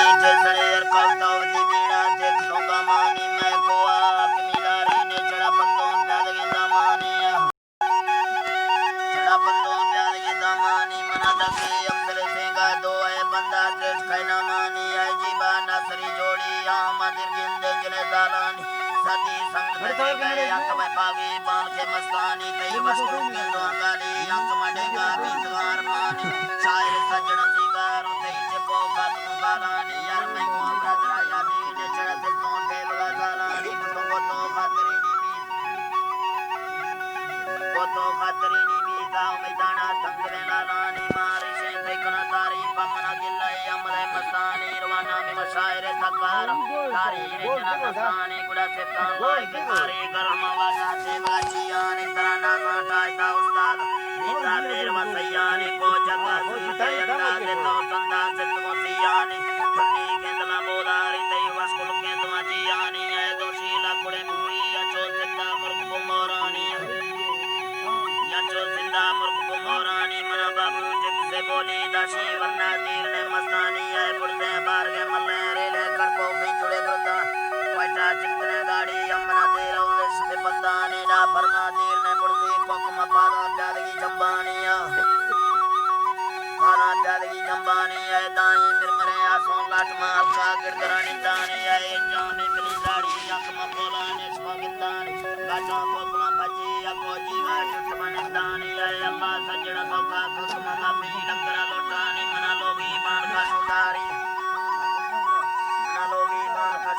मीठे सड़ेर कवतावती बीड़ा थे खलोगा मानी मैं कोआ कमिलारी ने चढ़ा बंदों प्याद के दामानी चढ़ा बंदों प्याद के दामानी मना दगे अमसले सेगा दो है बंदा त्रेट खैना मानी है जीबा नसरी जोड़ी यहाँ मदिर गिंदे जले दालानी सदी संग बजे गए अंक में पागी बान के मस्तानी कई वस्तु के दो गाली अंक मडेगा बीतवार मानी शायर सज्जन सिंगार कई से पोखा तुम गालानी यार मैं को ब्रदरा यादी ने चढ़ते तो थे बगा गालानी को तो खातरी नी को तो खातरी नी भी गाँव में जाना तंगले लालानी मारी से देखना तारी पमना गिल्ले अमरे मस्तानी रवाना में मशायर तकार तारी रे जना मस्तानी गुड़ा से तालाई के तारी गर्म वाजा से बाचियानी तराना काटाई ता उस्ताद नीता देर वसैयानी को जगा सुते अंदाज तो संदा से तुमसियानी फन्नी के दला बोदारी तई वस्कुल के तुमजियानी है दोषी लकुड़े मूरी अचो सिंदा मुर्ग मोरानी यचो सिंदा मुर्ग मोरानी मना बाबू जिक से बोली दाशी वरना तीर ने मस्तानी है बुढ़े बार के मल्ले रेले कर को भी जुड़े गुरदा वाटा चिंतने गाड़ी यमुना तेरा उस पे बंदा ने ना फरमा तीर ने बुढ़ी कोकम पादा प्यादगी जंबानिया पादा प्यादगी जंबानी है दाई मिरमरे आसों लाट माल का गिरदरानी दानी है जाने मिली दाढ़ी अकम बोला ने स्मगिंदानी गाटा कोकम भजी अको जीवा चुटमने दानी है अम्बा सज्जन कोका कोकम मम्मी लंगरा लोटानी मना लोगी मान का सुधारी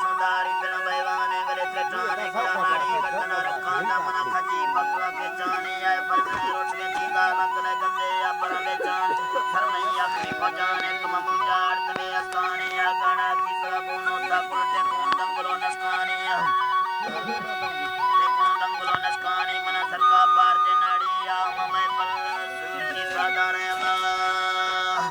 सुंदरी बिन बैवाने गले चटाने गुलाबाड़ी कटना रखाना मना खजी बकवा के जाने आए परने रोट के जीगा लगने गंदे या परले जान धर्मैया की को जाने तुम मुजाड़ तमे अस्ताने या गणा की सबोनो ठाकुर ते कौन दंगलो नस्काने ते कौन दंगलो नस्काने मना सरका पार दे नाड़ी या ममे पर सूर की सादारे अल्लाह